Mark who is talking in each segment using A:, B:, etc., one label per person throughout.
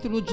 A: capítulo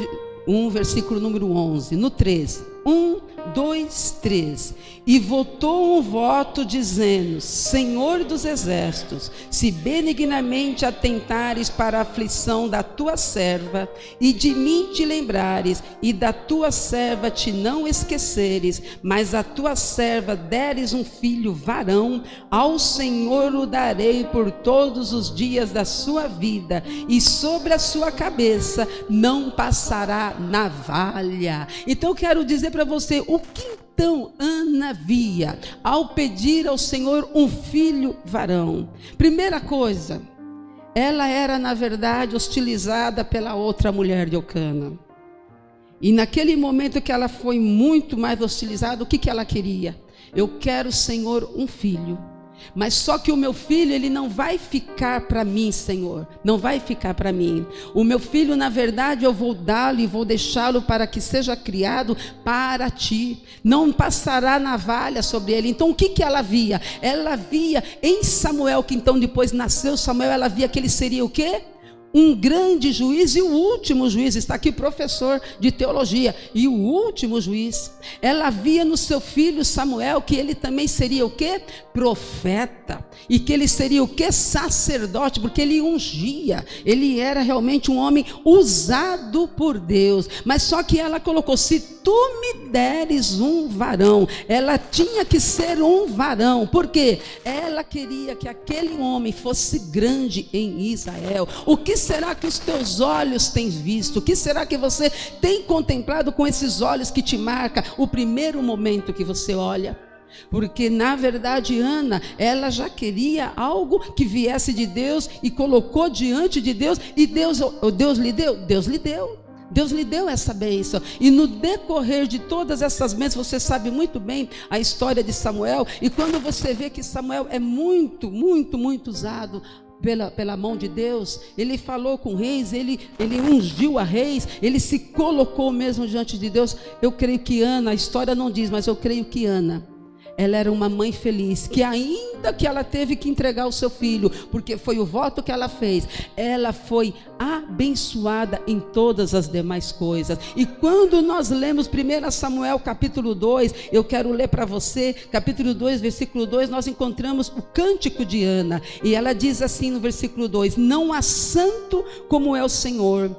A: 1, versículo número 11, no 13. 1, 2, 3. E votou um voto dizendo: Senhor dos exércitos, se benignamente atentares para a aflição da tua serva, e de mim te lembrares, e da tua serva te não esqueceres, mas a tua serva deres um filho varão, ao Senhor o darei por todos os dias da sua vida, e sobre a sua cabeça não passará navalha. Então eu quero dizer para você, o que então Ana via ao pedir ao Senhor um filho varão? Primeira coisa, ela era na verdade hostilizada pela outra mulher de Eucana. E naquele momento que ela foi muito mais hostilizada, o que ela queria? Eu quero, Senhor, um filho. Mas só que o meu filho, ele não vai ficar para mim, Senhor. Não vai ficar para mim. O meu filho, na verdade, eu vou dá-lo e vou deixá-lo para que seja criado para ti. Não passará navalha sobre ele. Então o que ela via? Ela via em Samuel, que então depois nasceu Samuel, ela via que ele seria o quê? Um grande juiz e o último juiz. Está aqui professor de teologia. E o último juiz. Ela via no seu filho Samuel que ele também seria o quê? Profeta. E que ele seria o quê? Sacerdote, porque ele ungia. Ele era realmente um homem usado por Deus. Mas só que ela colocou: se tu me deres um varão. Ela tinha que ser um varão. Por quê? Ela queria que aquele homem fosse grande em Israel. O que será que os teus olhos têm visto? O que será que você tem contemplado com esses olhos que te marca o primeiro momento que você olha? Porque na verdade Ana, ela já queria algo que viesse de Deus e colocou diante de Deus, e Deus lhe deu? Deus lhe deu. Deus lhe deu essa bênção. E no decorrer de todas essas bênçãos, você sabe muito bem a história de Samuel. E quando você vê que Samuel é muito usado pela mão de Deus, ele falou com reis, ele ungiu a reis, ele se colocou mesmo diante de Deus. Eu creio que Ana, a história não diz, mas eu creio que Ana, ela era uma mãe feliz, que ainda que ela teve que entregar o seu filho, porque foi o voto que ela fez, ela foi abençoada em todas as demais coisas. E quando nós lemos 1 Samuel capítulo 2, eu quero ler para você, capítulo 2, versículo 2, nós encontramos o cântico de Ana, e ela diz assim no versículo 2: não há santo como é o Senhor,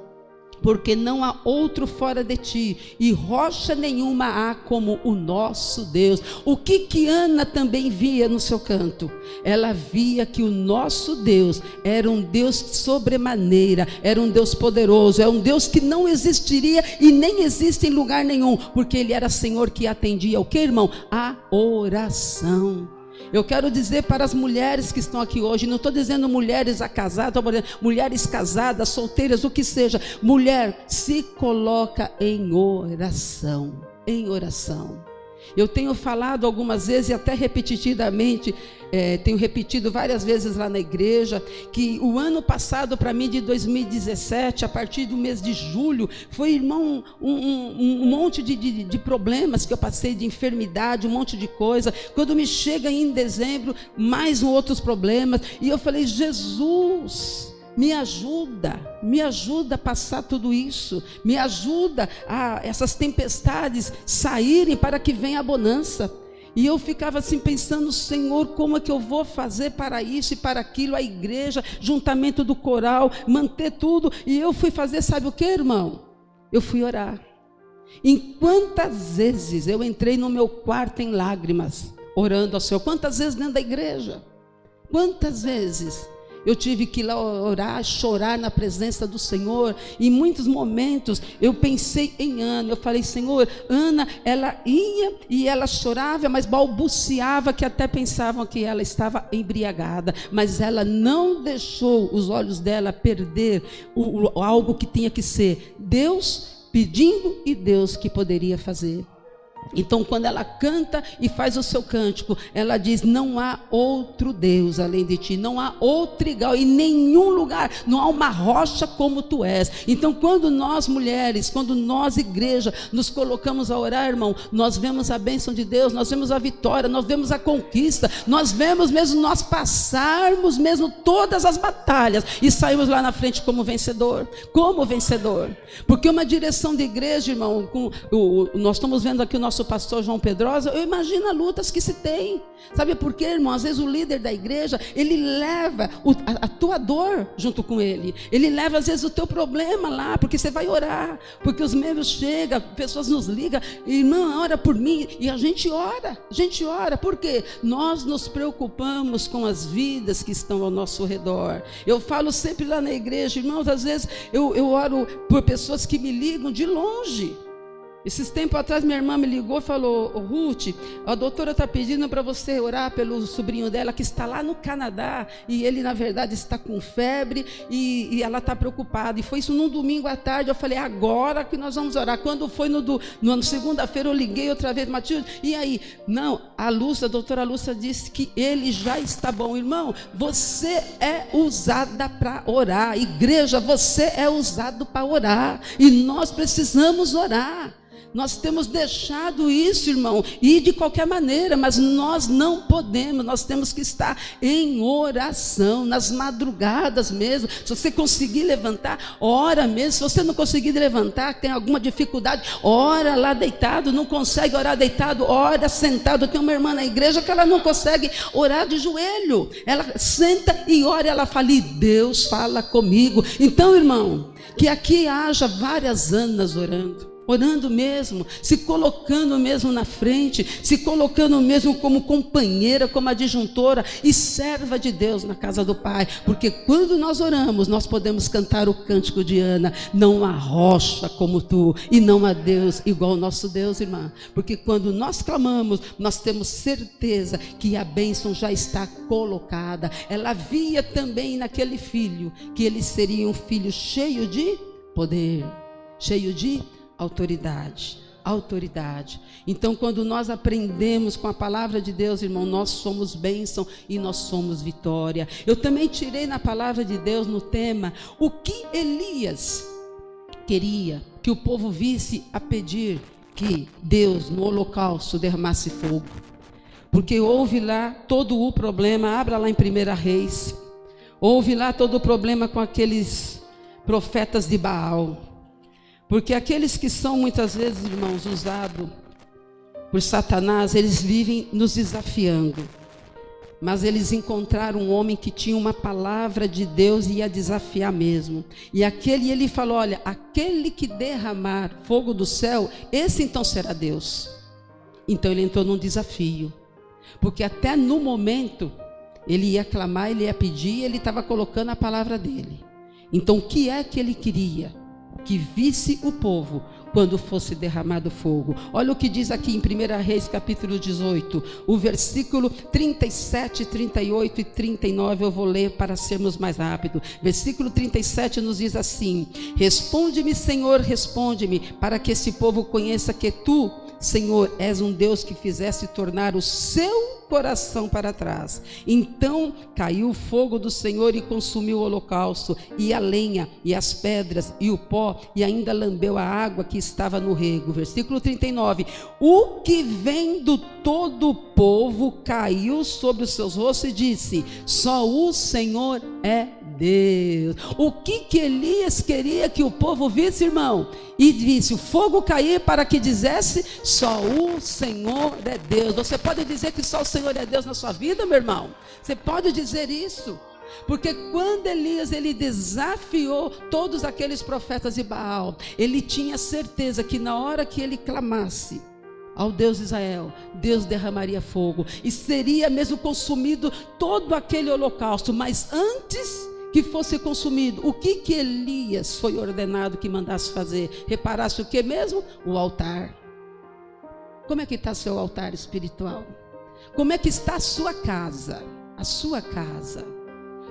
A: porque não há outro fora de ti, e rocha nenhuma há como o nosso Deus. O que Ana também via no seu canto? Ela via que o nosso Deus era um Deus sobremaneira, era um Deus poderoso, é um Deus que não existiria e nem existe em lugar nenhum, porque Ele era Senhor que atendia o que, irmão? A oração. Eu quero dizer para as mulheres que estão aqui hoje, não estou dizendo mulheres casadas, estou dizendo mulheres casadas, solteiras, o que seja. Mulher, se coloca em oração, em oração. Eu tenho falado algumas vezes e até repetidamente, tenho repetido várias vezes lá na igreja, que o ano passado para mim de 2017, a partir do mês de julho, foi, irmão, um monte de problemas que eu passei, de enfermidade, um monte de coisa. Quando me chega em dezembro, mais outros problemas, e eu falei: Jesus, me ajuda a passar tudo isso, me ajuda a essas tempestades saírem para que venha a bonança. E eu ficava assim pensando: Senhor, como é que eu vou fazer para isso e para aquilo, a igreja, juntamento do coral, manter tudo. E eu fui fazer, sabe o que, irmão? Eu fui orar. Em quantas vezes eu entrei no meu quarto em lágrimas, orando ao Senhor? Quantas vezes dentro da igreja? Quantas vezes eu tive que ir lá orar, chorar na presença do Senhor? Em muitos momentos eu pensei em Ana. Eu falei: Senhor, Ana, ela ia e ela chorava, mas balbuciava, que até pensavam que ela estava embriagada, mas ela não deixou os olhos dela perder algo que tinha que ser Deus pedindo e Deus que poderia fazer. Então, quando ela canta e faz o seu cântico, ela diz: não há outro Deus além de ti, não há outro igual em nenhum lugar, não há uma rocha como tu és. Então, quando nós mulheres, quando nós igreja, nos colocamos a orar, irmão, nós vemos a bênção de Deus, nós vemos a vitória, nós vemos a conquista, nós vemos mesmo nós passarmos mesmo todas as batalhas e saímos lá na frente como vencedor, porque uma direção de igreja, irmão, nós estamos vendo aqui o nosso pastor João Pedrosa, eu imagino as lutas que se tem, sabe por quê, irmão? Às vezes o líder da igreja, ele leva a tua dor junto com ele, ele leva às vezes o teu problema lá, porque você vai orar, porque os membros chegam, pessoas nos ligam, irmão, ora por mim, e a gente ora, porque nós nos preocupamos com as vidas que estão ao nosso redor. Eu falo sempre lá na igreja, irmãos, às vezes eu oro por pessoas que me ligam de longe. Esses tempos atrás minha irmã me ligou e falou: Ruth, a doutora está pedindo para você orar pelo sobrinho dela que está lá no Canadá, e ele na verdade está com febre, e ela está preocupada. E foi isso num domingo à tarde. Eu falei: agora que nós vamos orar. Quando foi no segunda-feira, eu liguei outra vez: Matilde, e aí? Não, a doutora Lúcia disse que ele já está bom. Irmão, você é usada para orar, igreja, você é usado para orar, e nós precisamos orar. Nós temos deixado isso, irmão, e de qualquer maneira, mas nós não podemos, nós temos que estar em oração, nas madrugadas mesmo. Se você conseguir levantar, ora mesmo. Se você não conseguir levantar, tem alguma dificuldade, ora lá deitado. Não consegue orar deitado, ora sentado. Tem uma irmã na igreja que ela não consegue orar de joelho, ela senta e ora, ela fala: e Deus fala comigo. Então, irmão, que aqui haja várias Anas orando mesmo, se colocando mesmo na frente, se colocando mesmo como companheira, como adjuntora e serva de Deus na casa do Pai, porque quando nós oramos, nós podemos cantar o cântico de Ana: não há rocha como tu, e não há Deus igual ao nosso Deus, irmã, porque quando nós clamamos, nós temos certeza que a bênção já está colocada. Ela via também naquele filho, que ele seria um filho cheio de poder, cheio de autoridade. Então, quando nós aprendemos com a palavra de Deus, irmão, nós somos bênção e nós somos vitória. Eu também tirei na palavra de Deus no tema o que Elias queria que o povo visse a pedir que Deus no holocausto derramasse fogo, porque houve lá todo o problema. Abra lá em 1 Reis, houve lá todo o problema com aqueles profetas de Baal. Porque aqueles que são muitas vezes, irmãos, usados por Satanás, eles vivem nos desafiando. Mas eles encontraram um homem que tinha uma palavra de Deus e ia desafiar mesmo. E ele falou: olha, aquele que derramar fogo do céu, esse então será Deus. Então ele entrou num desafio. Porque até no momento, ele ia clamar, ele ia pedir, ele estava colocando a palavra dele. Então o que é que ele queria? Que visse o povo quando fosse derramado fogo. Olha o que diz aqui em 1 Reis capítulo 18, o versículo 37, 38 e 39, eu vou ler para sermos mais rápido. Versículo 37 nos diz assim: responde-me, Senhor, responde-me, para que esse povo conheça que tu, Senhor, és um Deus que fizesse tornar o seu coração para trás. Então caiu o fogo do Senhor e consumiu o holocausto, e a lenha, e as pedras, e o pó, e ainda lambeu a água que estava no rego. Versículo 39, o que vendo todo o povo caiu sobre os seus rostos e disse: só o Senhor é Deus. O que Elias queria que o povo visse, irmão? E disse: o fogo cair para que dissesse: só o Senhor é Deus. Você pode dizer que só o Senhor é Deus na sua vida, meu irmão? Você pode dizer isso? Porque quando Elias, ele desafiou todos aqueles profetas de Baal, ele tinha certeza que na hora que ele clamasse ao Deus de Israel, Deus derramaria fogo e seria mesmo consumido todo aquele holocausto. Mas antes que fosse consumido, o que Elias foi ordenado que mandasse fazer? Reparasse o que mesmo? O altar. Como é que está seu altar espiritual? Como é que está a sua casa? A sua casa.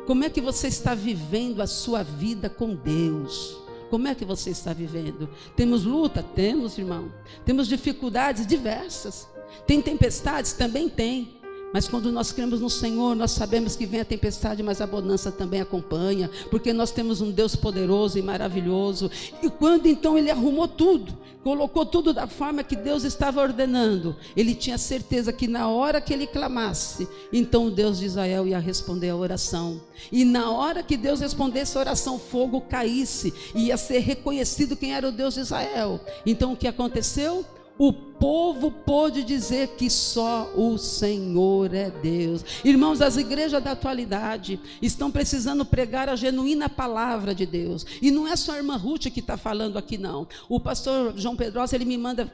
A: Como é que você está vivendo a sua vida com Deus? Como é que você está vivendo? Temos luta? Temos, irmão. Temos dificuldades diversas. Tem tempestades? Também tem. Mas quando nós cremos no Senhor, nós sabemos que vem a tempestade, mas a bonança também acompanha, porque nós temos um Deus poderoso e maravilhoso. E quando então ele arrumou tudo, colocou tudo da forma que Deus estava ordenando, ele tinha certeza que na hora que ele clamasse, então o Deus de Israel ia responder a oração. E na hora que Deus respondesse a oração, fogo caísse, ia ser reconhecido quem era o Deus de Israel. Então o que aconteceu? O povo pôde dizer que só o Senhor é Deus. Irmãos, as igrejas da atualidade estão precisando pregar a genuína palavra de Deus. E não é só a irmã Ruth que está falando aqui, não. O pastor João Pedrosa, ele me manda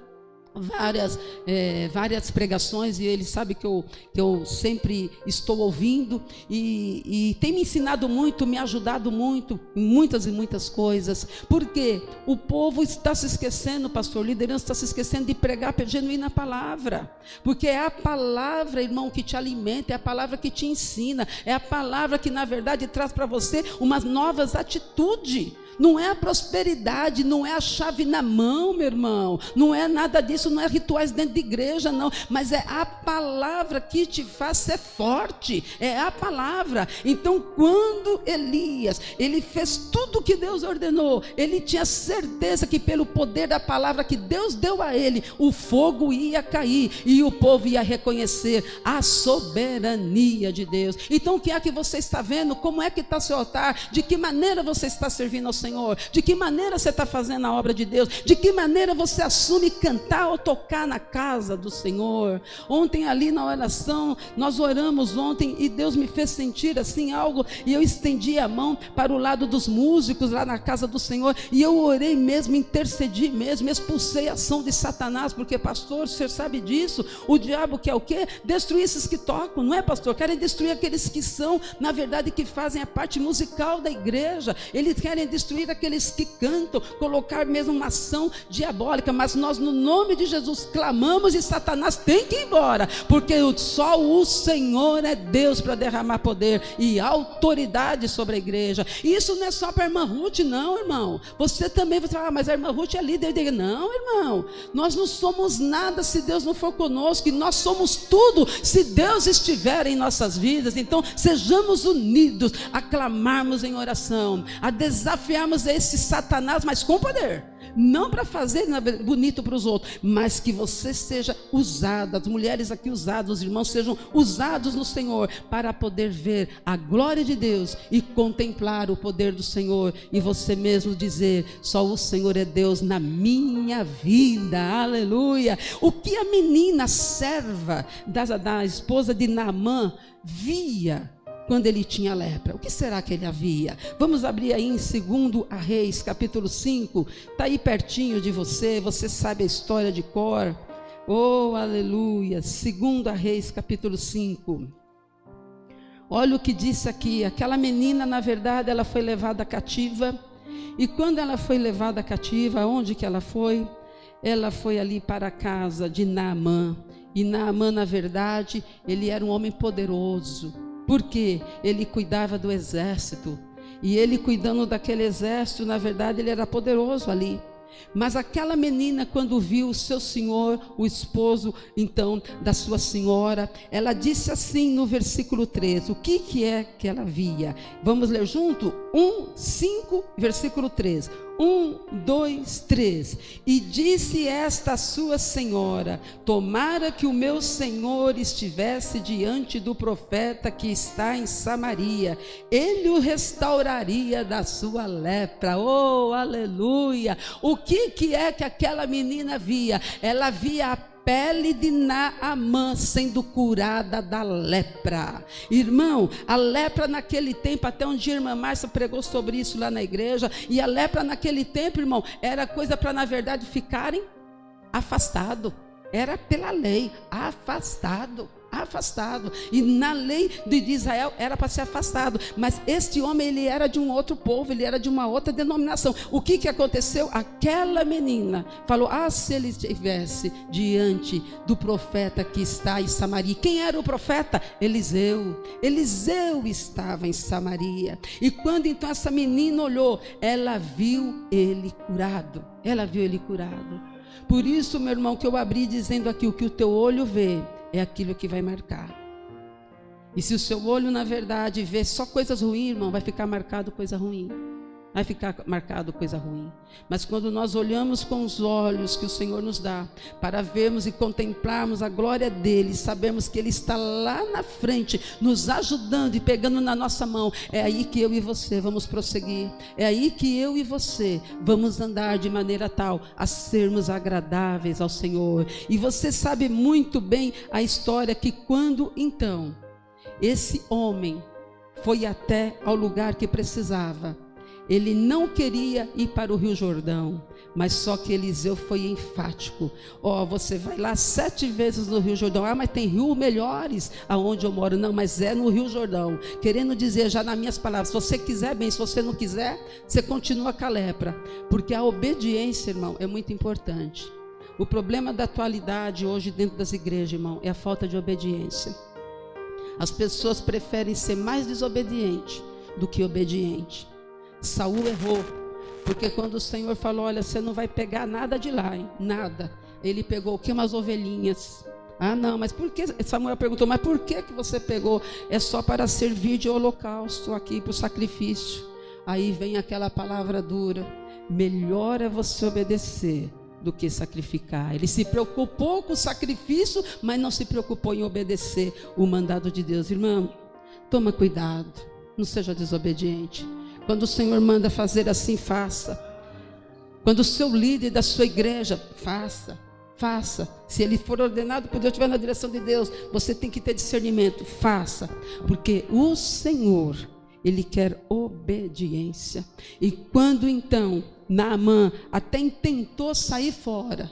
A: várias pregações, e ele sabe que eu sempre estou ouvindo, e tem me ensinado muito, me ajudado muito, em muitas e muitas coisas, porque o povo está se esquecendo, pastor, liderança está se esquecendo de pregar a genuína palavra, porque é a palavra, irmão, que te alimenta, é a palavra que te ensina, é a palavra que na verdade traz para você umas novas atitudes. Não é a prosperidade, não é a chave na mão, meu irmão, não é nada disso, não é rituais dentro de igreja, não, mas é a palavra que te faz ser forte, é a palavra. Então quando Elias, ele fez tudo o que Deus ordenou, ele tinha certeza que pelo poder da palavra que Deus deu a ele, o fogo ia cair, e o povo ia reconhecer a soberania de Deus. Então o que é que você está vendo? Como é que está seu altar? De que maneira você está servindo ao Senhor? De que maneira você está fazendo a obra de Deus? De que maneira você assume cantar ou tocar na casa do Senhor? Ontem ali na oração, nós oramos ontem, e Deus me fez sentir assim algo, e eu estendi a mão para o lado dos músicos lá na casa do Senhor, e eu orei mesmo, intercedi mesmo, expulsei a ação de Satanás, porque pastor, o senhor sabe disso, o diabo quer o quê? Destruir esses que tocam, não é, pastor? Querem destruir aqueles que são, na verdade, que fazem a parte musical da igreja. Eles querem destruir aqueles que cantam, colocar mesmo uma ação diabólica, mas nós no nome de Jesus clamamos, e Satanás tem que ir embora, porque só o Senhor é Deus para derramar poder e autoridade sobre a igreja. E isso não é só para a irmã Ruth, não, irmão. Você também vai falar, mas a irmã Ruth é líder da igreja. Não, irmão, nós não somos nada se Deus não for conosco, e nós somos tudo se Deus estiver em nossas vidas. Então sejamos unidos a clamarmos em oração, a desafiarmos esse Satanás, mas com poder, não para fazer bonito para os outros, mas que você seja usado, as mulheres aqui usadas, os irmãos sejam usados no Senhor, para poder ver a glória de Deus e contemplar o poder do Senhor, e você mesmo dizer, só o Senhor é Deus na minha vida, aleluia. O que a menina serva da esposa de Naamã via quando ele tinha lepra? O que será que ele havia? Vamos abrir aí em 2 Reis, capítulo 5, está aí pertinho de você, você sabe a história de cor. Oh, aleluia. 2 Reis, capítulo 5. Olha o que disse aqui. Aquela menina, na verdade, ela foi levada cativa, e quando ela foi levada cativa, onde que ela foi? Ela foi ali para a casa de Naamã, e Naamã, na verdade, ele era um homem poderoso, porque ele cuidava do exército, e ele cuidando daquele exército, na verdade ele era poderoso ali. Mas aquela menina, quando viu o seu senhor, o esposo então da sua senhora, ela disse assim no versículo 13, o que é que ela via? Vamos ler junto? 5, versículo 13. 1, 2, 3. E disse esta sua senhora: tomara que o meu senhor estivesse diante do profeta que está em Samaria, ele o restauraria da sua lepra. Oh, aleluia. O que é que aquela menina via? Ela via a pele de Naamã sendo curada da lepra. Irmão, a lepra naquele tempo, até um dia a irmã Márcia pregou sobre isso lá na igreja, e a lepra naquele tempo, irmão, era coisa para, na verdade, ficarem afastado. Era pela lei, afastado. afastado. E na lei de Israel era para ser afastado. Mas este homem, ele era de um outro povo, ele era de uma outra denominação. O que aconteceu? Aquela menina falou: se ele estivesse diante do profeta que está em Samaria. Quem era o profeta? Eliseu. Eliseu estava em Samaria. E quando então essa menina olhou, ela viu ele curado. Ela viu ele curado. Por isso, meu irmão, que eu abri dizendo aqui: o que o teu olho vê é aquilo que vai marcar. E se o seu olho, na verdade, vê só coisas ruins, irmão, vai ficar marcado coisa ruim. Vai ficar marcado coisa ruim. Mas quando nós olhamos com os olhos que o Senhor nos dá, para vermos e contemplarmos a glória dele, sabemos que ele está lá na frente, nos ajudando e pegando na nossa mão, é aí que eu e você vamos prosseguir. É aí que eu e você vamos andar de maneira tal a sermos agradáveis ao Senhor. E você sabe muito bem a história que quando então esse homem foi até ao lugar que precisava, ele não queria ir para o Rio Jordão, mas só que Eliseu foi enfático. Você vai lá 7 vezes no Rio Jordão. Mas tem rios melhores aonde eu moro. Não, mas é no Rio Jordão. Querendo dizer, já nas minhas palavras, se você quiser, bem. Se você não quiser, você continua com a lepra. Porque a obediência, irmão, é muito importante. O problema da atualidade hoje dentro das igrejas, irmão, é a falta de obediência. As pessoas preferem ser mais desobedientes do que obediente. Saul errou, porque quando o Senhor falou: olha, você não vai pegar nada de lá, hein? Nada. Ele pegou o que? Umas ovelhinhas. Não, mas por que? Samuel perguntou: mas por que você pegou? É só para servir de holocausto aqui, para o sacrifício. Aí vem aquela palavra dura: melhor é você obedecer do que sacrificar. Ele se preocupou com o sacrifício, mas não se preocupou em obedecer o mandado de Deus. Irmão, toma cuidado, não seja desobediente. Quando o Senhor manda fazer assim, faça. Quando o seu líder da sua igreja, faça. Se ele for ordenado por Deus, estiver na direção de Deus, você tem que ter discernimento, faça. Porque o Senhor, ele quer obediência. E quando então Naamã até tentou sair fora,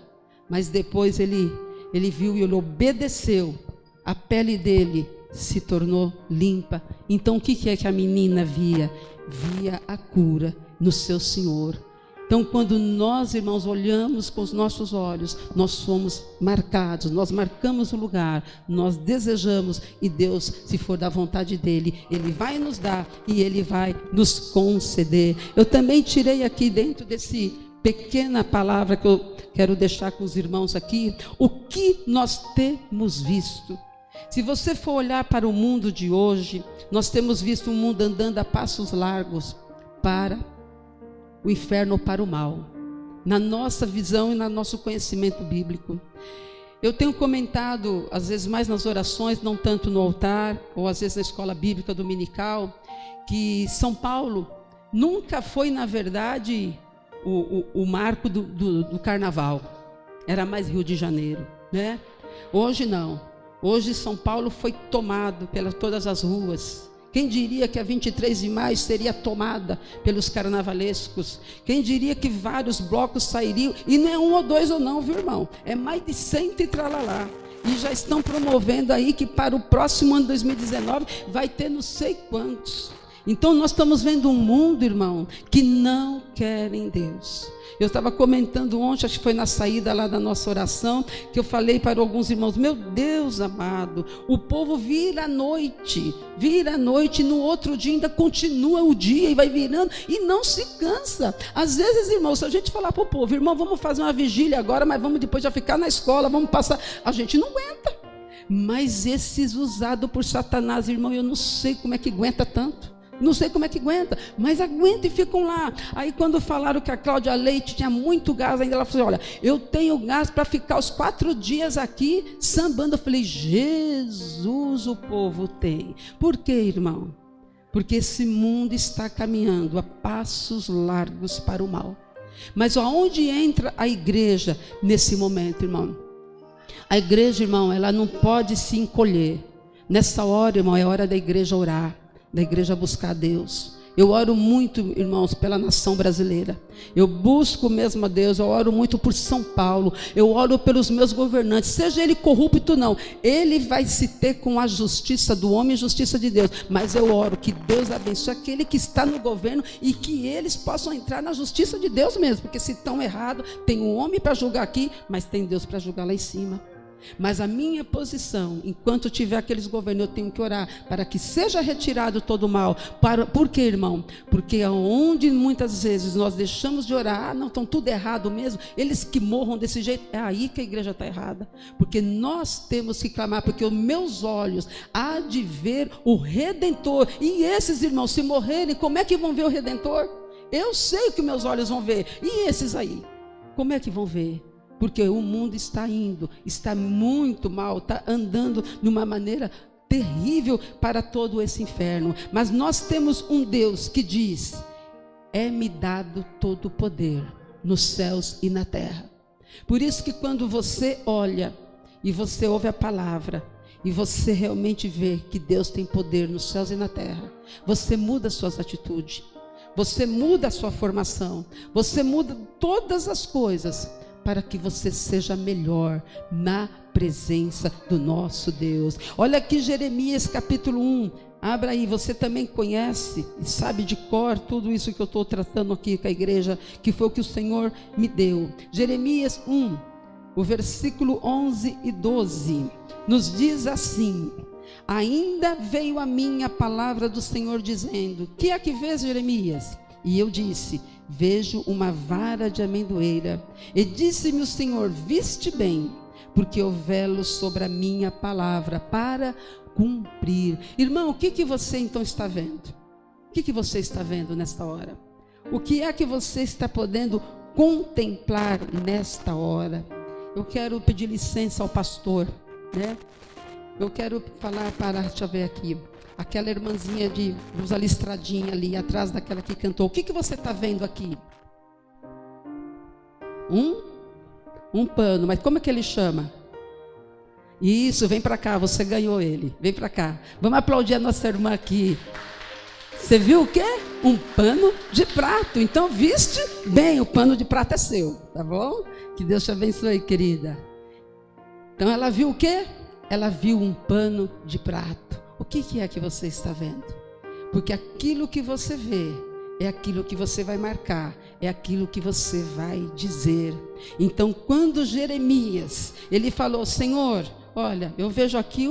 A: mas depois ele viu e ele obedeceu, a pele dele se tornou limpa. Então o que é que a menina via? Via a cura no seu Senhor. Então quando nós, irmãos, olhamos com os nossos olhos, nós somos marcados, nós marcamos o lugar, nós desejamos, e Deus, se for da vontade dele, ele vai nos dar e ele vai nos conceder. Eu também tirei aqui dentro desse pequena palavra que eu quero deixar com os irmãos aqui, o que nós temos visto. Se você for olhar para o mundo de hoje, nós temos visto um mundo andando a passos largos para o inferno ou para o mal, na nossa visão e no nosso conhecimento bíblico. Eu tenho comentado, às vezes mais nas orações, não tanto no altar, ou às vezes na escola bíblica dominical, que São Paulo nunca foi, na verdade, o marco do carnaval. Era mais Rio de Janeiro, né? Hoje não. Hoje São Paulo foi tomado pelas todas as ruas. Quem diria que a 23 de maio seria tomada pelos carnavalescos? Quem diria que vários blocos sairiam? E não é 1 ou 2 ou não, viu, irmão? É mais de 100 e tralalá. E já estão promovendo aí que para o próximo ano 2019 vai ter não sei quantos. Então nós estamos vendo um mundo, irmão, que não querem Deus. Eu estava comentando ontem, acho que foi na saída lá da nossa oração, que eu falei para alguns irmãos: meu Deus amado, o povo vira a noite, e no outro dia ainda continua o dia e vai virando e não se cansa. Às vezes, irmão, se a gente falar para o povo: irmão, vamos fazer uma vigília agora, mas vamos depois já ficar na escola, vamos passar, a gente não aguenta. Mas esses usados por Satanás, irmão, eu não sei como é que aguenta tanto. Não sei como é que aguenta, mas aguenta e ficam lá. Aí quando falaram que a Cláudia Leite tinha muito gás, ainda ela falou: olha, eu tenho gás para ficar os 4 dias aqui sambando. Eu falei: Jesus, o povo tem. Por quê, irmão? Porque esse mundo está caminhando a passos largos para o mal. Mas aonde entra a igreja nesse momento, irmão? A igreja, irmão, ela não pode se encolher. Nessa hora, irmão, é hora da igreja orar, da igreja buscar a Deus. Eu oro muito, irmãos, pela nação brasileira. Eu busco mesmo a Deus, eu oro muito por São Paulo. Eu oro pelos meus governantes, seja ele corrupto ou não. Ele vai se ter com a justiça do homem e justiça de Deus. Mas eu oro que Deus abençoe aquele que está no governo e que eles possam entrar na justiça de Deus mesmo. Porque se estão errados, tem um homem para julgar aqui, mas tem Deus para julgar lá em cima. Mas a minha posição, enquanto tiver aqueles governos, eu tenho que orar para que seja retirado todo o mal. Por quê, irmão? Porque onde muitas vezes nós deixamos de orar, não, estão tudo errado mesmo, eles que morram desse jeito, é aí que a igreja está errada. Porque nós temos que clamar, porque os meus olhos há de ver o Redentor. E esses irmãos, se morrerem, como é que vão ver o Redentor? Eu sei o que meus olhos vão ver. E esses aí, como é que vão ver? Porque o mundo está indo, está muito mal, está andando de uma maneira terrível para todo esse inferno. Mas nós temos um Deus que diz: é-me dado todo o poder nos céus e na terra. Por isso que quando você olha e você ouve a palavra, e você realmente vê que Deus tem poder nos céus e na terra, você muda as suas atitudes, você muda a sua formação, você muda todas as coisas, para que você seja melhor na presença do nosso Deus. Olha aqui Jeremias capítulo 1, abra aí, você também conhece e sabe de cor tudo isso que eu estou tratando aqui com a igreja, que foi o que o Senhor me deu. Jeremias 1, o versículo 11 e 12, nos diz assim: ainda veio a mim a palavra do Senhor dizendo, que é que vês, Jeremias? E eu disse, vejo uma vara de amendoeira. E disse-me o Senhor, viste bem, porque eu velo sobre a minha palavra para cumprir. Irmão, o que você então está vendo? O que você está vendo nesta hora? O que é que você está podendo contemplar nesta hora? Eu quero pedir licença ao pastor, né? Eu quero falar para, deixa eu ver aqui, aquela irmãzinha de blusa listradinha ali, atrás daquela que cantou. O que você está vendo aqui? Um pano, mas como é que ele chama? Isso, vem para cá, você ganhou ele. Vem para cá. Vamos aplaudir a nossa irmã aqui. Você viu o quê? Um pano de prato. Então viste bem, o pano de prato é seu, tá bom? Que Deus te abençoe, querida. Então ela viu o quê? Ela viu um pano de prato. O que é que você está vendo? Porque aquilo que você vê é aquilo que você vai marcar, é aquilo que você vai dizer. Então, quando Jeremias, ele falou, Senhor, olha, eu vejo aqui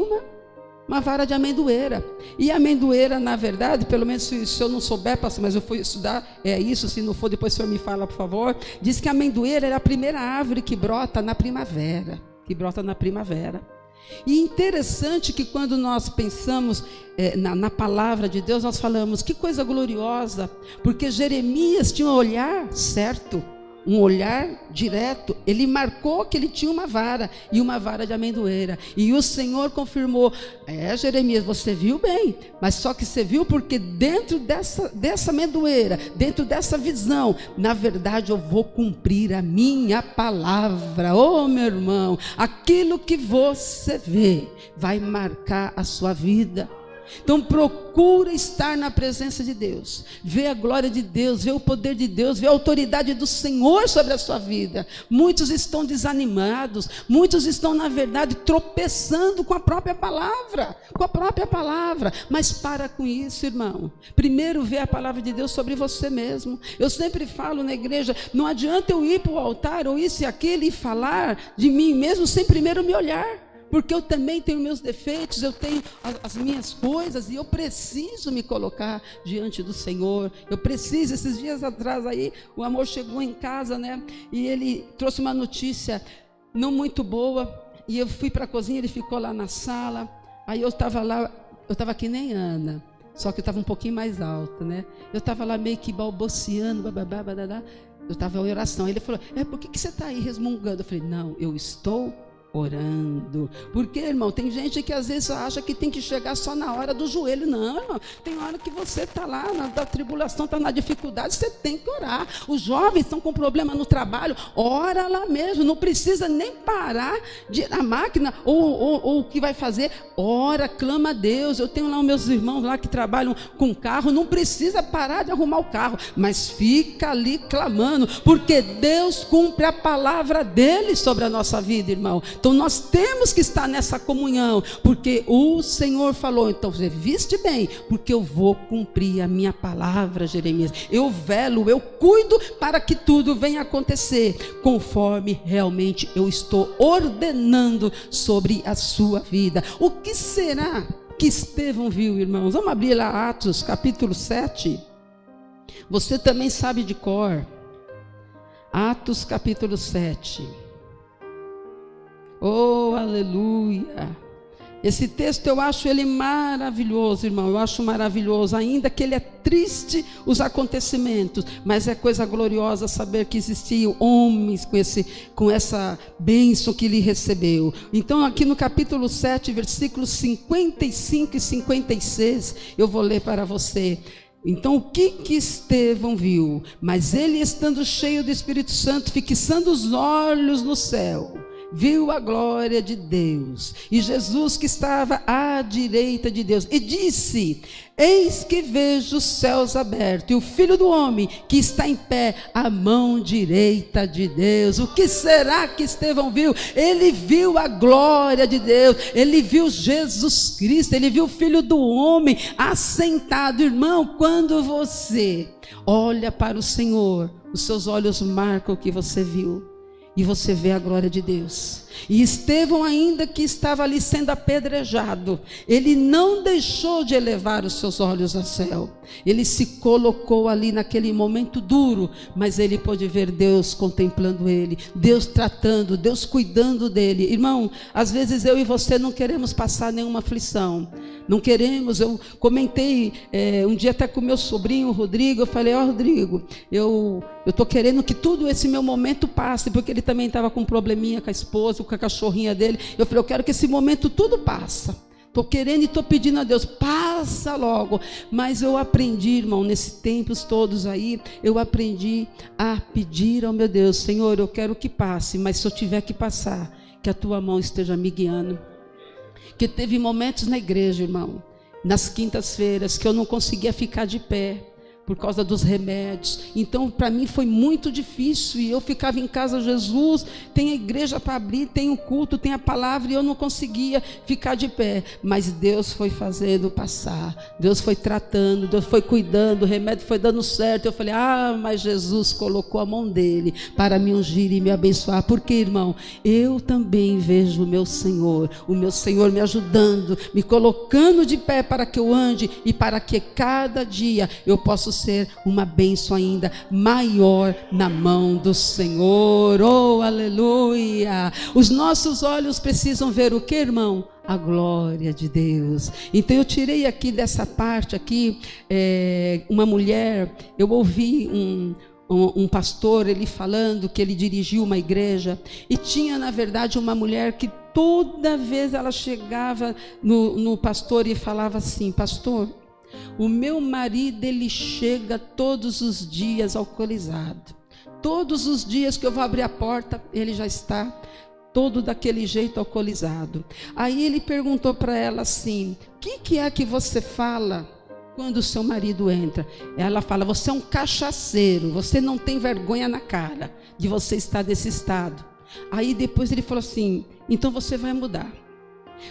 A: uma vara de amendoeira. E a amendoeira, na verdade, pelo menos se eu não souber, pastor, mas eu fui estudar, é isso, se não for, depois o senhor me fala, por favor. Diz que a amendoeira era a primeira árvore que brota na primavera. E interessante que quando nós pensamos na palavra de Deus, nós falamos, que coisa gloriosa, porque Jeremias tinha um olhar certo, um olhar direto. Ele marcou que ele tinha uma vara, e uma vara de amendoeira, e o Senhor confirmou, Jeremias, você viu bem, mas só que você viu porque dentro dessa amendoeira, dentro dessa visão, na verdade eu vou cumprir a minha palavra. Oh, meu irmão, aquilo que você vê vai marcar a sua vida. Então procura estar na presença de Deus, ver a glória de Deus, ver o poder de Deus, ver a autoridade do Senhor sobre a sua vida. Muitos estão desanimados, muitos estão na verdade tropeçando com a própria palavra, mas para com isso, irmão. Primeiro vê a palavra de Deus sobre você mesmo. Eu sempre falo na igreja, não adianta eu ir para o altar ou isso e aquilo e falar de mim mesmo sem primeiro me olhar. Porque eu também tenho meus defeitos, eu tenho as minhas coisas, e eu preciso me colocar diante do Senhor. Eu preciso. Esses dias atrás aí, o amor chegou em casa, né? E ele trouxe uma notícia não muito boa, e eu fui para a cozinha, ele ficou lá na sala. Aí eu estava lá, eu estava que nem Ana, só que eu estava um pouquinho mais alta, né? Eu estava lá meio que balbuciando, eu estava em oração. Ele falou, por que você está aí resmungando? Eu falei, não, eu estou orando. Porque, irmão, tem gente que às vezes acha que tem que chegar só na hora do joelho. Não, irmão, tem hora que você está lá na tribulação, está na dificuldade, você tem que orar. Os jovens estão com problema no trabalho, ora lá mesmo, não precisa nem parar a máquina ou o que vai fazer, ora, clama a Deus. Eu tenho lá os meus irmãos lá que trabalham com carro, não precisa parar de arrumar o carro, mas fica ali clamando, porque Deus cumpre a palavra dele sobre a nossa vida, irmão. Então nós temos que estar nessa comunhão, porque o Senhor falou, então você viste bem, porque eu vou cumprir a minha palavra, Jeremias. Eu velo, eu cuido para que tudo venha acontecer, conforme realmente eu estou ordenando sobre a sua vida. O que será que Estevão viu, irmãos? Vamos abrir lá Atos capítulo 7. Você também sabe de cor. Atos capítulo 7. Oh, aleluia. Esse texto eu acho ele maravilhoso, irmão. Eu acho maravilhoso, ainda que ele é triste os acontecimentos, mas é coisa gloriosa saber que existiam homens com essa bênção que ele recebeu. Então aqui no capítulo 7, versículos 55 e 56, eu vou ler para você. Então o que Estevão viu? Mas ele, estando cheio do Espírito Santo, fixando os olhos no céu, viu a glória de Deus e Jesus que estava à direita de Deus, e disse: eis que vejo os céus abertos e o Filho do Homem que está em pé à mão direita de Deus. O que será que Estevão viu? Ele viu a glória de Deus, ele viu Jesus Cristo, ele viu o Filho do Homem assentado. Irmão, quando você olha para o Senhor, os seus olhos marcam o que você viu, e você vê a glória de Deus. E Estevão, ainda que estava ali sendo apedrejado, ele não deixou de elevar os seus olhos ao céu. Ele se colocou ali naquele momento duro, mas ele pôde ver Deus contemplando ele, Deus tratando, Deus cuidando dele. Irmão, às vezes eu e você não queremos passar nenhuma aflição, não queremos. Eu comentei um dia até com meu sobrinho, o Rodrigo. Eu falei: ó, Rodrigo, eu estou querendo que tudo esse meu momento passe, porque ele também estava com um probleminha com a esposa, com a cachorrinha dele. Eu falei: eu quero que esse momento tudo passa. Estou querendo e estou pedindo a Deus, passa logo. Mas eu aprendi, irmão, nesses tempos todos aí, eu aprendi a pedir ao meu Deus: Senhor, eu quero que passe, mas se eu tiver que passar, que a tua mão esteja me guiando. Que teve momentos na igreja, irmão, nas quintas-feiras, que eu não conseguia ficar de pé por causa dos remédios. Então para mim foi muito difícil, e eu ficava em casa: Jesus, tem a igreja para abrir, tem o culto, tem a palavra, e eu não conseguia ficar de pé. Mas Deus foi fazendo passar, Deus foi tratando, Deus foi cuidando, o remédio foi dando certo. Eu falei: ah, mas Jesus colocou a mão dele para me ungir e me abençoar. Porque, irmão, eu também vejo o meu Senhor me ajudando, me colocando de pé para que eu ande, e para que cada dia eu possa ser uma bênção ainda maior na mão do Senhor. Oh, aleluia. Os nossos olhos precisam ver o que, irmão? A glória de Deus. Então eu tirei aqui dessa parte aqui, uma mulher, eu ouvi um pastor, ele falando que ele dirigiu uma igreja, e tinha na verdade uma mulher que toda vez ela chegava no pastor e falava assim: pastor, o meu marido, ele chega todos os dias alcoolizado. Todos os dias que eu vou abrir a porta, ele já está todo daquele jeito alcoolizado. Aí ele perguntou para ela assim: o que é que você fala quando o seu marido entra? Ela fala: você é um cachaceiro, você não tem vergonha na cara de você estar desse estado. Aí depois ele falou assim: então você vai mudar.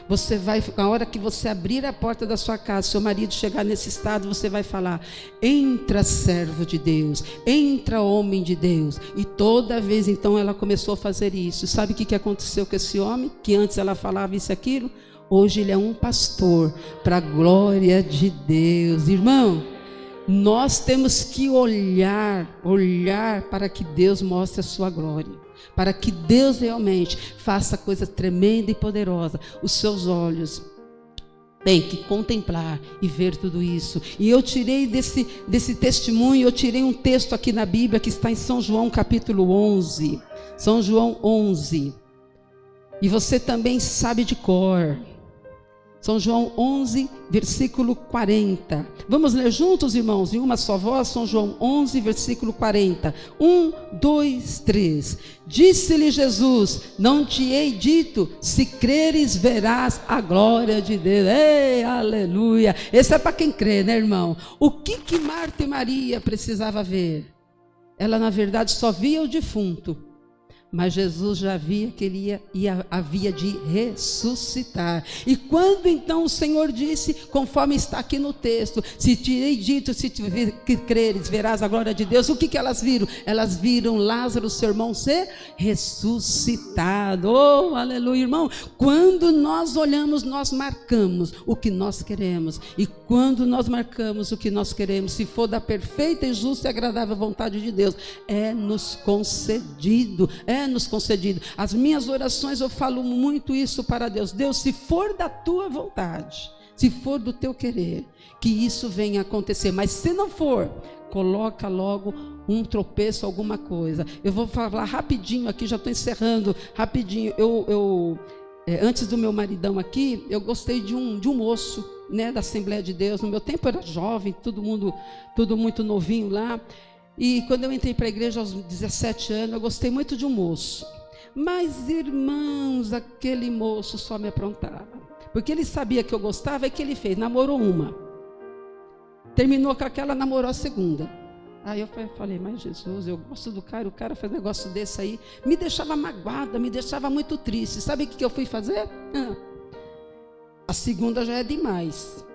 A: Você vai, na hora que você abrir a porta da sua casa, seu marido chegar nesse estado, você vai falar: entra, servo de Deus, entra, homem de Deus. E toda vez então ela começou a fazer isso. Sabe o que aconteceu com esse homem? Que antes ela falava isso e aquilo, hoje ele é um pastor para a glória de Deus. Irmão, nós temos que olhar para que Deus mostre a sua glória, para que Deus realmente faça coisa tremenda e poderosa. Os seus olhos têm que contemplar e ver tudo isso. E eu tirei desse testemunho, eu tirei um texto aqui na Bíblia que está em São João capítulo 11. São João 11. E você também sabe de cor. São João 11, versículo 40. Vamos ler juntos, irmãos, em uma só voz. São João 11, versículo 40. 1, 2, 3. Disse-lhe Jesus: não te hei dito, se creres verás a glória de Deus. Ei, aleluia. Esse é para quem crê, né, irmão? O que Marta e Maria precisavam ver? Ela, na verdade, só via o defunto. Mas Jesus já via que ele havia de ressuscitar. E quando então o Senhor disse, conforme está aqui no texto: se te hei dito, se te creres, verás a glória de Deus. O que elas viram? Elas viram Lázaro, seu irmão, ser ressuscitado. Oh, aleluia, irmão. Quando nós olhamos, nós marcamos o que nós queremos. E quando nós marcamos o que nós queremos, se for da perfeita e justa e agradável vontade de Deus, é nos concedido. Nos concedido. As minhas orações, eu falo muito isso para Deus: Deus, se for da tua vontade, se for do teu querer, que isso venha acontecer. Mas se não for, coloca logo um tropeço, alguma coisa. Eu vou falar rapidinho aqui, já estou encerrando rapidinho. Antes do meu maridão aqui, eu gostei de um moço, né, da Assembleia de Deus. No meu tempo eu era jovem, tudo muito novinho lá. E quando eu entrei para a igreja aos 17 anos, eu gostei muito de um moço. Mas, irmãos, aquele moço só me aprontava. Porque ele sabia que eu gostava, e que ele fez? Namorou uma. Terminou com aquela, namorou a segunda. Aí eu falei: mas Jesus, eu gosto do cara, o cara faz um negócio desse aí. Me deixava magoada, me deixava muito triste. Sabe o que eu fui fazer? A segunda já é demais.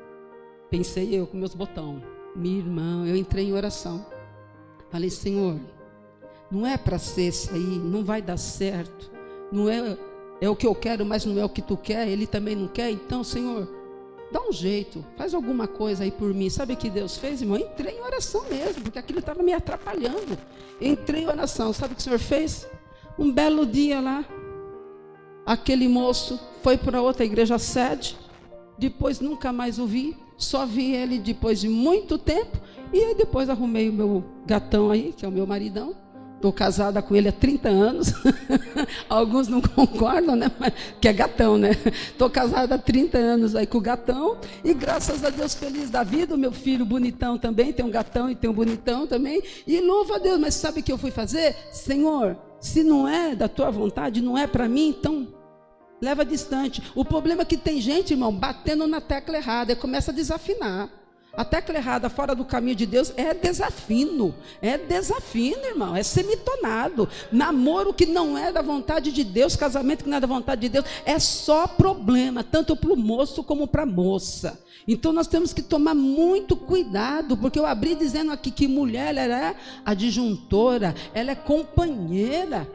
A: Pensei eu com meus botões. Minha irmã, eu entrei em oração. Falei: Senhor, não é para ser isso aí, não vai dar certo, não é o que eu quero, mas não é o que tu quer, ele também não quer. Então, Senhor, dá um jeito, faz alguma coisa aí por mim. Sabe o que Deus fez, irmão? Eu entrei em oração mesmo, porque aquilo estava me atrapalhando. Entrei em oração. Sabe o que o Senhor fez? Um belo dia lá, aquele moço foi para outra igreja sede, depois nunca mais o vi, só vi ele depois de muito tempo. E aí depois arrumei o meu gatão aí, que é o meu maridão. Estou casada com ele há 30 anos. Alguns não concordam, né? Mas, que é gatão, né? Estou casada há 30 anos aí com o gatão. E graças a Deus, feliz da vida. O meu filho bonitão também, tem um gatão e tem um bonitão também. E louva a Deus. Mas sabe o que eu fui fazer? Senhor, se não é da tua vontade, não é para mim, então leva distante. O problema é que tem gente, irmão, batendo na tecla errada e começa a desafinar. A tecla errada fora do caminho de Deus é desafino, irmão, é semitonado. Namoro que não é da vontade de Deus, casamento que não é da vontade de Deus, é só problema, tanto para o moço como para a moça. Então nós temos que tomar muito cuidado, porque eu abri dizendo aqui que mulher, ela é adjuntora, ela é companheira,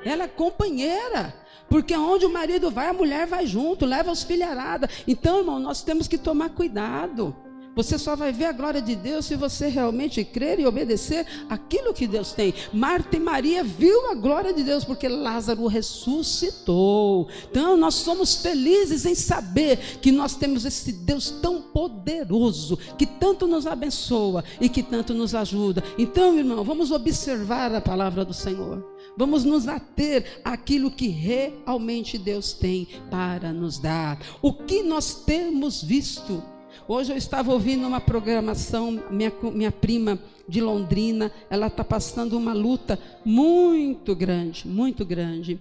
A: porque onde o marido vai, a mulher vai junto, leva os filharadas. Então, irmão, nós temos que tomar cuidado. Você só vai ver a glória de Deus se você realmente crer e obedecer aquilo que Deus tem. Marta e Maria viu a glória de Deus, porque Lázaro ressuscitou. Então nós somos felizes em saber que nós temos esse Deus tão poderoso, que tanto nos abençoa e que tanto nos ajuda. Então, irmão, vamos observar a palavra do Senhor. Vamos nos ater àquilo que realmente Deus tem para nos dar. O que nós temos visto? Hoje eu estava ouvindo uma programação, minha prima de Londrina, ela está passando uma luta muito grande,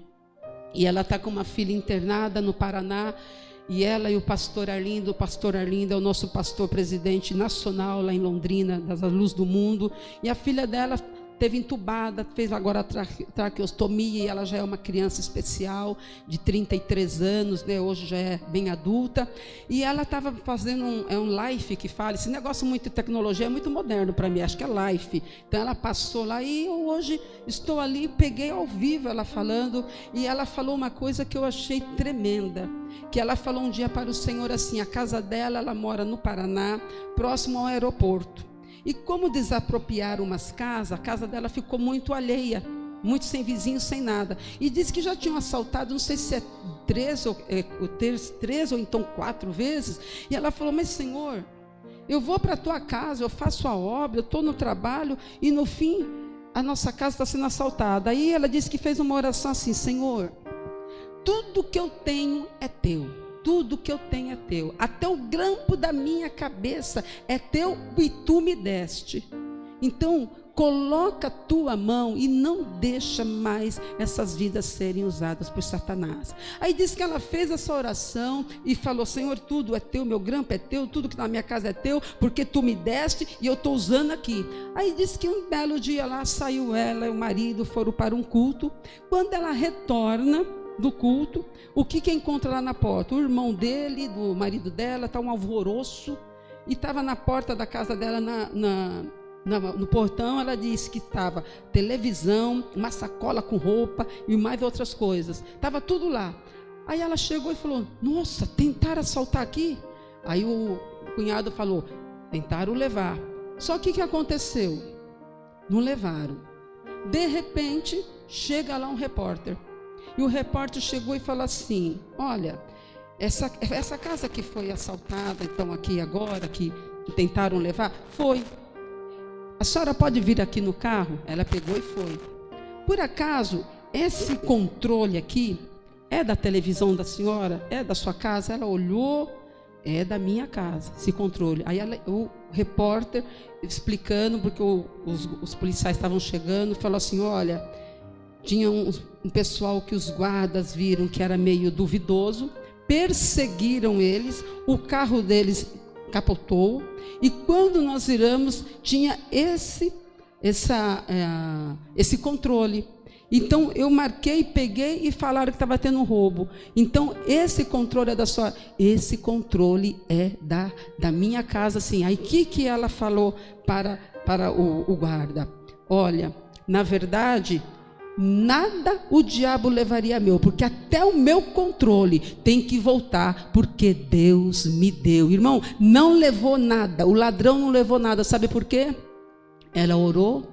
A: e ela está com uma filha internada no Paraná, e ela e o pastor Arlindo é o nosso pastor presidente nacional lá em Londrina, das Luz do Mundo, e a filha dela teve entubada, fez agora traqueostomia, e ela já é uma criança especial, de 33 anos, né? Hoje já é bem adulta, e ela estava fazendo um life que fala, esse negócio muito de tecnologia é muito moderno para mim, acho que é life, então ela passou lá, e eu hoje estou ali, peguei ao vivo ela falando, e ela falou uma coisa que eu achei tremenda, que ela falou um dia para o Senhor assim: a casa dela, ela mora no Paraná, próximo ao aeroporto. E como desapropriaram umas casas, a casa dela ficou muito alheia, muito sem vizinhos, sem nada. E disse que já tinham assaltado, não sei se é 3 ou então 4 vezes. E ela falou: mas Senhor, eu vou para a tua casa, eu faço a obra, eu estou no trabalho, e no fim a nossa casa está sendo assaltada. Aí ela disse que fez uma oração assim: Senhor, tudo tudo que eu tenho é teu. Tudo que eu tenho é teu. Até o grampo da minha cabeça é teu e tu me deste. Então, coloca a tua mão e não deixa mais essas vidas serem usadas por Satanás. Aí diz que ela fez essa oração e falou: Senhor, tudo é teu, meu grampo é teu, tudo que na minha casa é teu, porque tu me deste e eu estou usando aqui. Aí diz que um belo dia lá saiu ela e o marido, foram para um culto. Quando ela retorna do culto, o que encontra lá na porta? O irmão dele, do marido dela, está um alvoroço, e estava na porta da casa dela, no portão. Ela disse que estava televisão, uma sacola com roupa e mais outras coisas, estava tudo lá. Aí ela chegou e falou: nossa, tentaram assaltar aqui? Aí o cunhado falou: tentaram levar. Só que o que aconteceu? Não levaram. De repente chega lá um repórter, e o repórter chegou e falou assim: olha, essa casa que foi assaltada, então aqui agora, que tentaram levar, foi. A senhora pode vir aqui no carro? Ela pegou e foi. Por acaso, esse controle aqui é da televisão da senhora? É da sua casa? Ela olhou: é da minha casa, esse controle. Aí o repórter explicando, porque os policiais estavam chegando, falou assim: olha, tinha um pessoal que os guardas viram que era meio duvidoso, perseguiram eles, o carro deles capotou, e quando nós viramos, tinha esse controle. Então eu marquei, peguei e falaram que estava tendo um roubo. Então esse controle é da sua, esse controle é da minha casa, sim. Aí que ela falou para o guarda: olha, na verdade, nada o diabo levaria meu, porque até o meu controle tem que voltar, porque Deus me deu. Irmão, não levou nada, o ladrão não levou nada. Sabe por quê? Ela orou,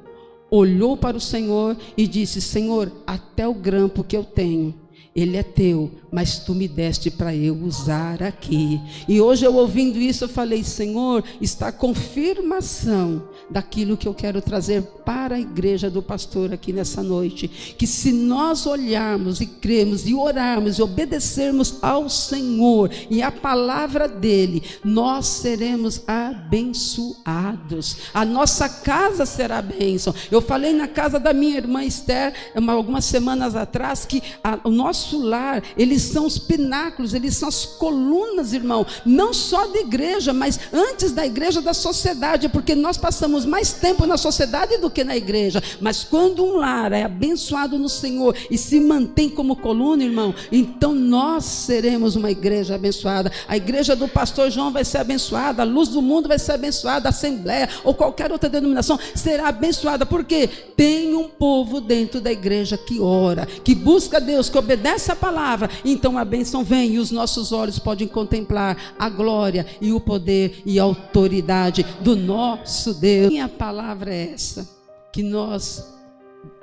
A: olhou para o Senhor e disse: Senhor, até o grampo que eu tenho, ele é teu, mas tu me deste para eu usar aqui. E hoje eu ouvindo isso, eu falei: Senhor, está a confirmação daquilo que eu quero trazer para a igreja do pastor aqui nessa noite, que se nós olharmos e cremos e orarmos e obedecermos ao Senhor e a palavra dele, nós seremos abençoados. A nossa casa será bênção. Eu falei na casa da minha irmã Esther algumas semanas atrás que o nosso lar, eles são os pináculos, eles são as colunas, irmão, não só da igreja, mas antes da igreja, da sociedade, porque nós passamos mais tempo na sociedade do que na igreja. Mas quando um lar é abençoado no Senhor e se mantém como coluna, irmão, então nós seremos uma igreja abençoada. A igreja do pastor João vai ser abençoada, a Luz do Mundo vai ser abençoada, a Assembleia ou qualquer outra denominação será abençoada, porque tem um povo dentro da igreja que ora, que busca Deus, que obedece a palavra. Então a bênção vem e os nossos olhos podem contemplar a glória e o poder e a autoridade do nosso Deus. E a palavra é essa, que nós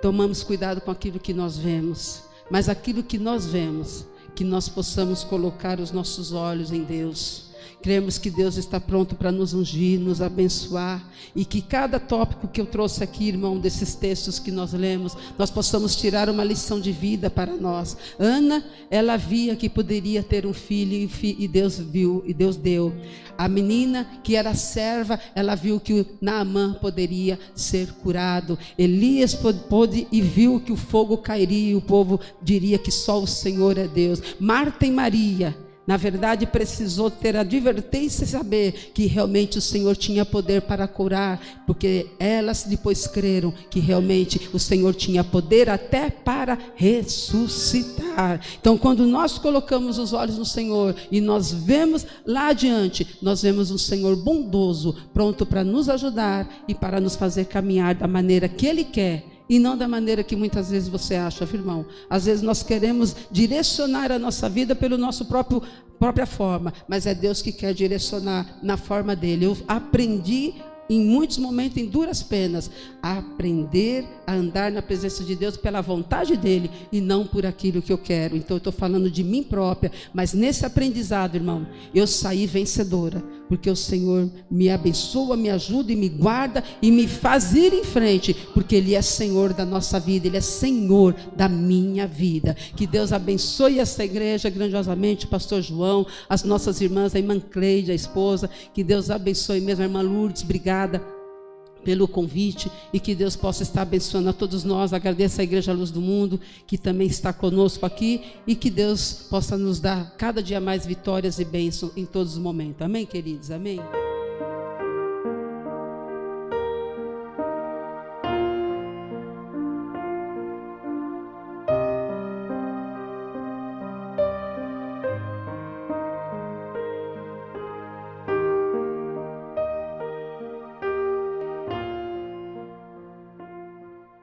A: tomamos cuidado com aquilo que nós vemos, mas aquilo que nós vemos, que nós possamos colocar os nossos olhos em Deus. Cremos que Deus está pronto para nos ungir, nos abençoar, e que cada tópico que eu trouxe aqui, irmão, desses textos que nós lemos, nós possamos tirar uma lição de vida para nós. Ana, ela via que poderia ter um filho, e Deus viu, e Deus deu. A menina que era serva, ela viu que Naamã poderia ser curado. Elias pôde e viu que o fogo cairia, e o povo diria que só o Senhor é Deus. Marta e Maria, na verdade, precisou ter a advertência e saber que realmente o Senhor tinha poder para curar, porque elas depois creram que realmente o Senhor tinha poder até para ressuscitar. Então, quando nós colocamos os olhos no Senhor e nós vemos lá adiante, nós vemos um Senhor bondoso, pronto para nos ajudar e para nos fazer caminhar da maneira que Ele quer, e não da maneira que muitas vezes você acha, irmão. Às vezes nós queremos direcionar a nossa vida pelo nosso própria forma, mas é Deus que quer direcionar na forma dele. Eu aprendi em muitos momentos, em duras penas, a aprender a andar na presença de Deus pela vontade dEle e não por aquilo que eu quero. Então eu estou falando de mim própria, mas nesse aprendizado, irmão, eu saí vencedora, porque o Senhor me abençoa, me ajuda e me guarda e me faz ir em frente, porque Ele é Senhor da nossa vida, Ele é Senhor da minha vida. Que Deus abençoe essa igreja grandiosamente, pastor João, as nossas irmãs, a irmã Cleide, a esposa, que Deus abençoe mesmo, a irmã Lourdes, obrigada pelo convite, e que Deus possa estar abençoando a todos nós. Agradeço a Igreja Luz do Mundo, que também está conosco aqui, e que Deus possa nos dar cada dia mais vitórias e bênçãos em todos os momentos. Amém, queridos? Amém?